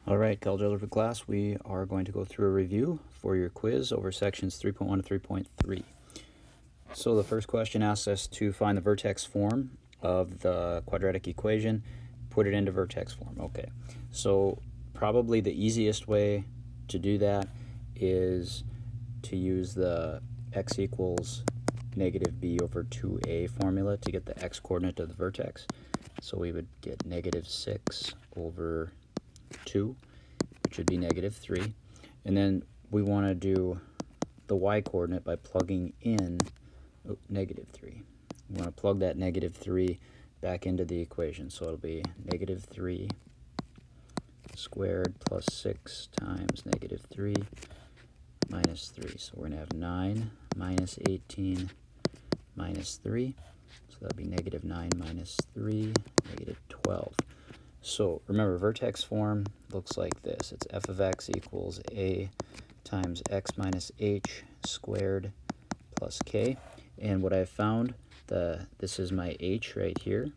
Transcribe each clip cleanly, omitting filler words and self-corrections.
All right, Algebra class, we are going to go through a review for your quiz over sections 3.1 to 3.3. So the first question asks us to find the vertex form of the quadratic equation, put it into vertex form. Okay, so probably the easiest way to do that is to use the x equals negative b over 2a formula to get the x-coordinate of the vertex. So we would get negative 6 over 2, which would be negative 3. And then we want to do the y-coordinate by plugging in negative 3. We want to plug that negative 3 back into the equation. So it'll be negative 3 squared plus 6 times negative 3 minus 3. So we're going to have 9 minus 18 minus 3. So that'll be negative 9 minus 3, negative 12. So remember, vertex form looks like this. It's f of x equals a times x minus h squared plus k. And what I found, this is my h right here.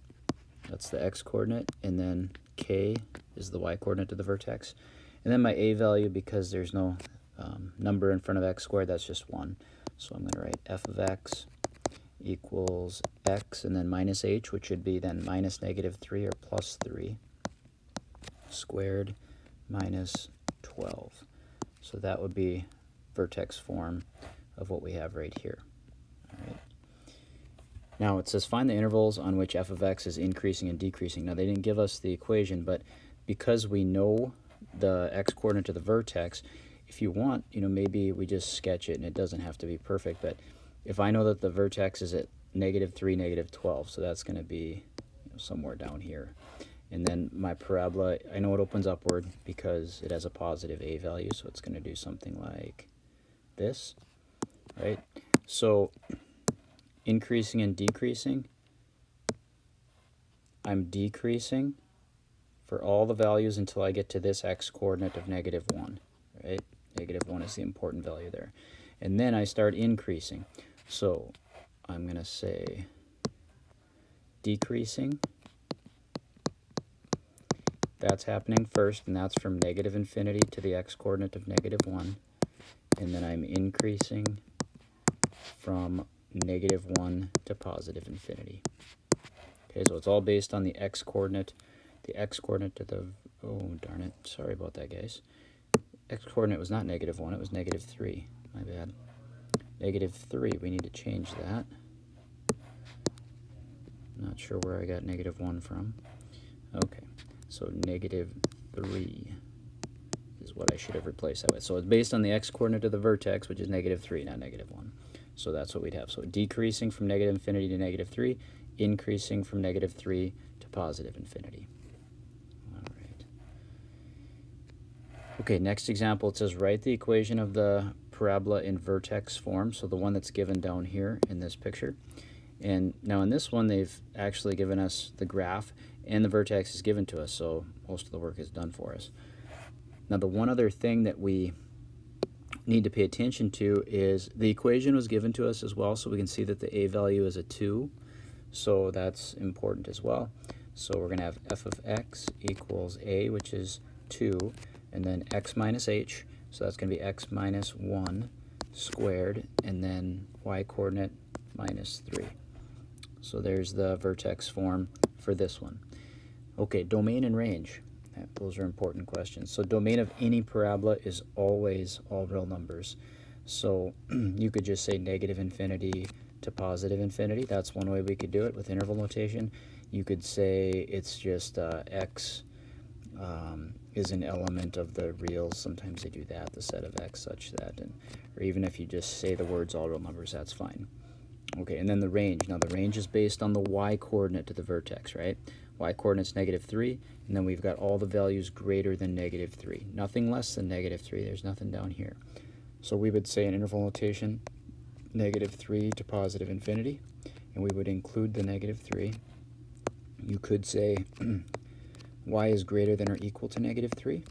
That's the x-coordinate. And then k is the y-coordinate to the vertex. And then my a value, because there's no number in front of x squared, that's just 1. So I'm going to write f of x equals x and then minus h, which would be then minus negative 3 or plus 3 squared minus 12. So that would be vertex form of what we have right here. All right. Now it says find the intervals on which f of x is increasing and decreasing. Now they didn't give us the equation, but because we know the x-coordinate to the vertex, if you want, maybe we just sketch it and it doesn't have to be perfect, but if I know that the vertex is at negative 3, negative 12, so that's going to be somewhere down here. And then my parabola, I know it opens upward because it has a positive a value, so it's going to do something like this, right? So increasing and decreasing, I'm decreasing for all the values until I get to this x-coordinate of negative 1, right? Negative 1 is the important value there. And then I start increasing. So I'm going to say decreasing. That's happening first, and that's from negative infinity to the x-coordinate of negative 1. And then I'm increasing from negative 1 to positive infinity. Okay, so it's all based on the x-coordinate. The x-coordinate to the, oh darn it, sorry about that, guys. X-coordinate was not negative 1, it was negative 3. My bad. Negative 3, we need to change that. Not sure where I got negative 1 from. Okay, so negative 3 is what I should have replaced that with. So it's based on the x-coordinate of the vertex, which is negative 3, not negative 1. So that's what we'd have. So decreasing from negative infinity to negative 3, increasing from negative 3 to positive infinity. All right. Okay, next example, it says write the equation of the parabola in vertex form, so the one that's given down here in this picture. And now in this one, they've actually given us the graph, and the vertex is given to us, so most of the work is done for us. Now the one other thing that we need to pay attention to is the equation was given to us as well, so we can see that the a value is a 2, so that's important as well. So we're going to have f of x equals a, which is 2, and then x minus h, so that's going to be x minus 1 squared, and then y-coordinate minus 3. So there's the vertex form for this one. Okay, domain and range. Those are important questions. So domain of any parabola is always all real numbers. So you could just say negative infinity to positive infinity. That's one way we could do it with interval notation. You could say it's just x is an element of the reals. Sometimes they do that, the set of x such that, or even if you just say the words all real numbers, that's fine. Okay, and then the range. Now the range is based on the y-coordinate to the vertex, right? Y-coordinate's negative 3, and then we've got all the values greater than negative 3. Nothing less than negative 3. There's nothing down here. So we would say in interval notation, negative 3 to positive infinity, and we would include the negative 3. You could say y is greater than or equal to negative 3,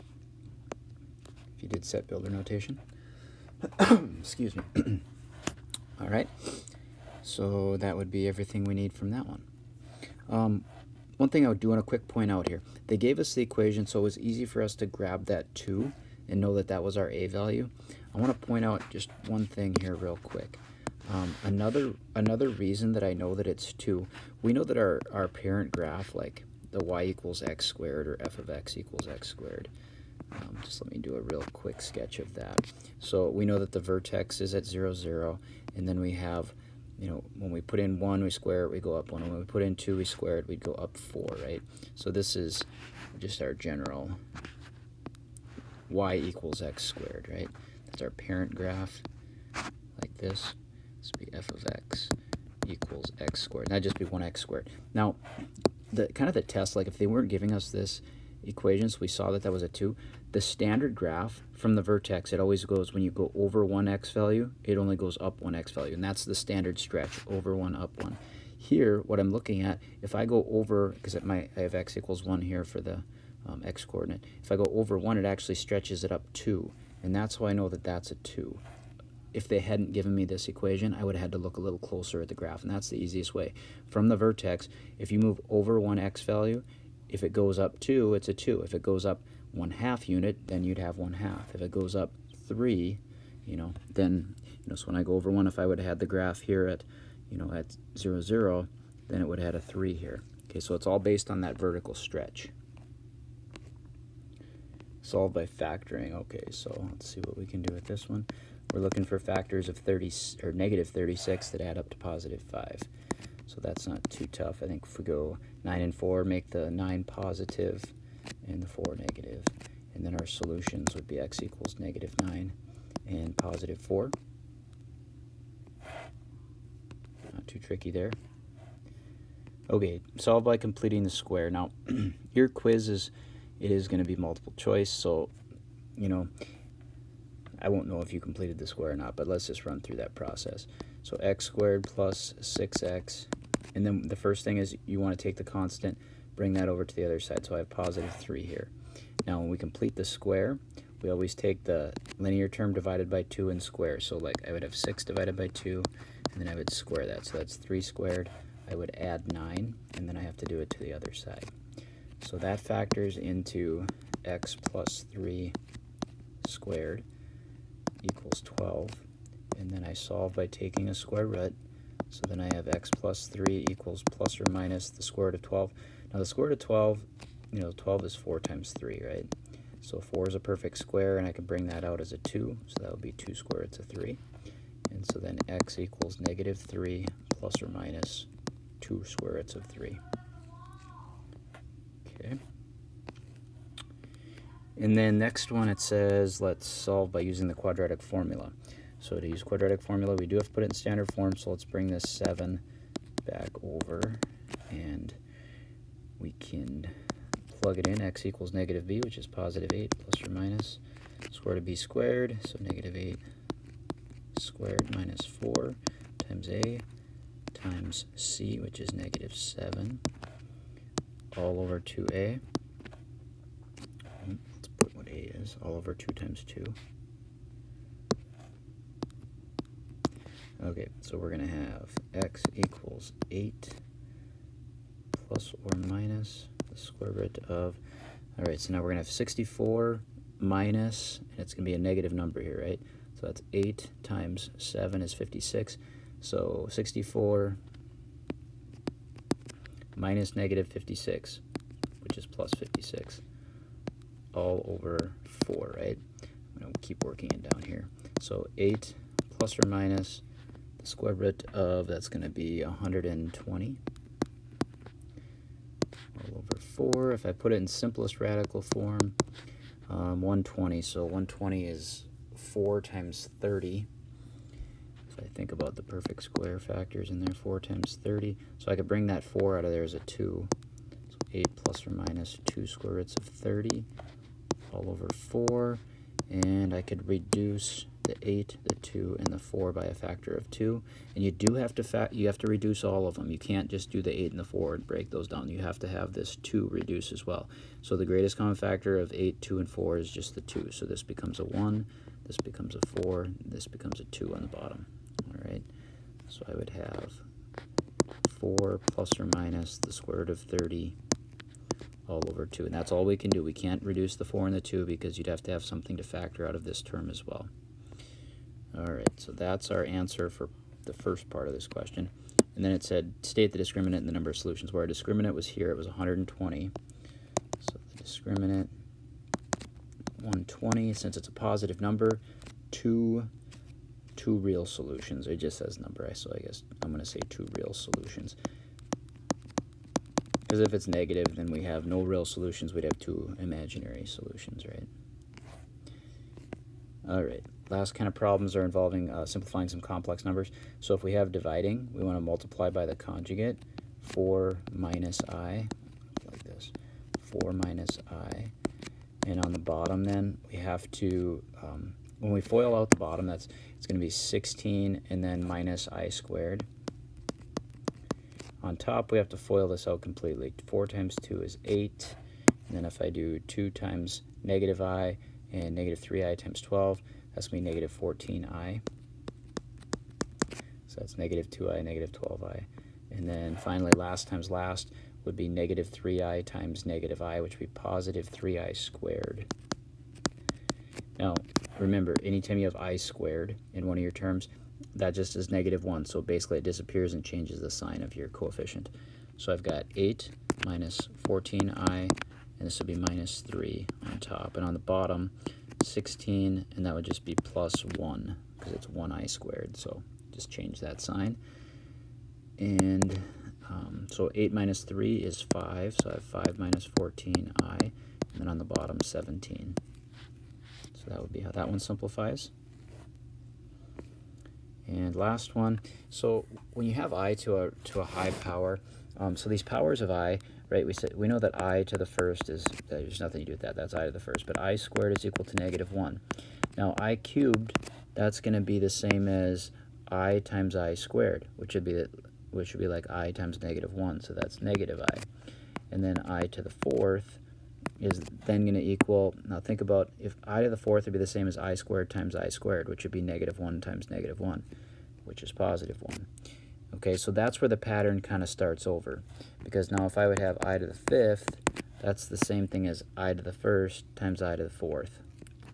if you did set builder notation. Excuse me. All right. So that would be everything we need from that one. one thing I would do want a quick point out here. They gave us the equation, so it was easy for us to grab that 2 and know that that was our a value. I want to point out just one thing here real quick. Another reason that I know that it's 2, we know that our parent graph, like the y equals x squared or f of x equals x squared. Just let me do a real quick sketch of that. So we know that the vertex is at 0, 0, and then we have, you know, when we put in 1, we square it, we go up 1. When we put in 2, we square it, we'd go up 4, right? So this is just our general y equals x squared, right? That's our parent graph, like this. This would be f of x equals x squared. That'd just be 1x squared. Now, the kind of the test, like if they weren't giving us this equation, so we saw that that was a 2, the standard graph from the vertex, it always goes, when you go over one x value, it only goes up one x value, and that's the standard stretch, over 1, up 1. Here, what I'm looking at, if I go over, because I have x equals 1 here for the x coordinate, if I go over 1, it actually stretches it up 2, and that's how I know that that's a 2. If they hadn't given me this equation, I would have had to look a little closer at the graph, and that's the easiest way. From the vertex, if you move over one x value, if it goes up 2, it's a 2. If it goes up 1/2 unit, then you'd have 1/2. If it goes up 3, then, so when I go over 1, if I would have had the graph here at, at 0, 0, then it would have had a 3 here. Okay, so it's all based on that vertical stretch. Solve by factoring. Okay, so let's see what we can do with this one. We're looking for factors of negative 36 that add up to positive 5. So that's not too tough. I think if we go 9 and 4, make the 9 positive and the 4 negative. And then our solutions would be x equals negative 9 and positive 4. Not too tricky there. Okay, solve by completing the square. Now, your quiz is going to be multiple choice, so, I won't know if you completed the square or not, but let's just run through that process. So x squared plus 6x, and then the first thing is you want to take the constant, bring that over to the other side, so I have positive 3 here. Now when we complete the square, we always take the linear term divided by 2 and square. So like I would have 6 divided by 2, and then I would square that. So that's 3 squared. I would add 9, and then I have to do it to the other side. So that factors into x plus 3 squared equals 12, and then I solve by taking a square root, so then I have x plus 3 equals plus or minus the square root of 12. Now the square root of 12, 12 is 4 times 3, right? So 4 is a perfect square, and I can bring that out as a 2, so that would be 2 square roots of 3. And so then x equals negative 3 plus or minus 2 square roots of 3. Okay. And then next one, it says let's solve by using the quadratic formula. So to use quadratic formula, we do have to put it in standard form, so let's bring this 7 back over, and we can plug it in. X equals negative b, which is positive 8, plus or minus square root of b squared, so negative 8 squared minus 4 times a times c, which is negative 7, all over 2a. Let's put what a is, all over 2 times 2. Okay, so we're going to have x equals 8 plus or minus the square root of, all right, so now we're going to have 64 minus, and it's going to be a negative number here, right? So that's 8 times 7 is 56. So 64 minus negative 56, which is plus 56, all over 4, right? I'm going to keep working it down here. So 8 plus or minus the square root of, that's going to be 120, all over 4. If I put it in simplest radical form, 120. So 120 is 4 times 30. If I think about the perfect square factors in there, 4 times 30. So I could bring that 4 out of there as a 2. So 8 plus or minus 2 square roots of 30, all over 4. And I could reduce the 8, the 2, and the 4 by a factor of 2. And you do have to reduce all of them. You can't just do the 8 and the 4 and break those down. You have to have this 2 reduce as well. So the greatest common factor of 8, 2, and 4 is just the 2. So this becomes a 1, this becomes a 4, this becomes a 2 on the bottom. All right, so I would have 4 plus or minus the square root of 30 all over 2. And that's all we can do. We can't reduce the 4 and the 2 because you'd have to have something to factor out of this term as well. All right, so that's our answer for the first part of this question. And then it said, state the discriminant and the number of solutions. Where our discriminant was here, it was 120. So the discriminant, 120, since it's a positive number, two real solutions. It just says number, so I guess I'm going to say 2 real solutions. Because if it's negative, then we have no real solutions. We'd have 2 imaginary solutions, right? All right, last kind of problems are involving simplifying some complex numbers. So if we have dividing, we want to multiply by the conjugate, 4 minus I, like this, 4 minus I. And on the bottom then, we have to, when we FOIL out the bottom, it's going to be 16 and then minus I squared. On top, we have to FOIL this out completely. 4 times 2 is 8. And then if I do 2 times negative I and negative 3I times 12, that's going to be negative 14I. So that's negative 2I, negative 12I. And then finally, last times last would be negative 3I times negative I, which would be positive 3I squared. Now, remember, anytime you have I squared in one of your terms, that just is negative 1. So basically it disappears and changes the sign of your coefficient. So I've got 8 minus 14I, and this would be minus 3 on top. And on the bottom, 16, and that would just be plus 1, because it's 1I squared. So just change that sign. And so 8 minus 3 is 5, so I have 5 minus 14I, and then on the bottom, 17. So that would be how that one simplifies. And last one, so when you have I to a high power, so these powers of I, right, we know that I to the first is, there's nothing to do with that, that's I to the first, but I squared is equal to negative 1. Now I cubed, that's going to be the same as I times I squared, which would be like I times negative 1, so that's negative I. And then I to the fourth is then going to equal, now think about if I to the fourth would be the same as I squared times I squared, which would be negative 1 times negative 1, which is positive 1. Okay, so that's where the pattern kind of starts over, because now if I would have I to the fifth, that's the same thing as I to the first times I to the fourth.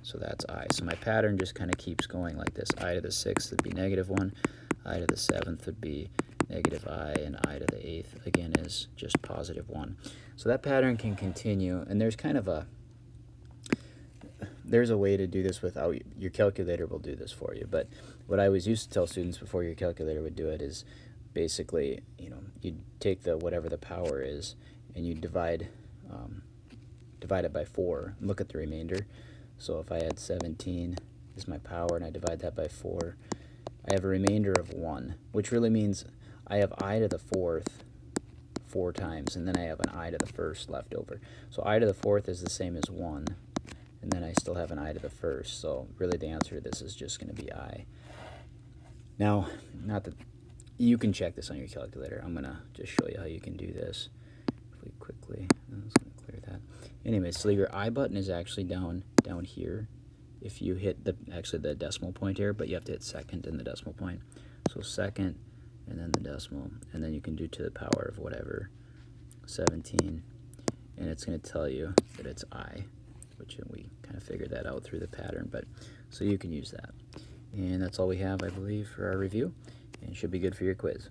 So that's I. So my pattern just kind of keeps going like this. I to the sixth would be negative 1, I to the seventh would be negative I, and I to the eighth, again, is just positive 1. So that pattern can continue, and there's kind of there's a way to do this without, your calculator will do this for you, but what I always used to tell students before your calculator would do it is basically, you'd take whatever the power is, and you divide it by 4, and look at the remainder. So if I had 17 is my power, and I divide that by 4, I have a remainder of 1, which really means I have I to the fourth 4 times, and then I have an I to the first left over. So I to the fourth is the same as 1, and then I still have an I to the first. So really the answer to this is just going to be I. Now, not that you can check this on your calculator. I'm going to just show you how you can do this. If we quickly, I'm just going to clear that. Anyway, so your I button is actually down here. If you hit the decimal point here, but you have to hit second in the decimal point. So second, and then the decimal, and then you can do to the power of whatever, 17, and it's going to tell you that it's I, which we kind of figured that out through the pattern, but so you can use that. And that's all we have, I believe, for our review, and should be good for your quiz.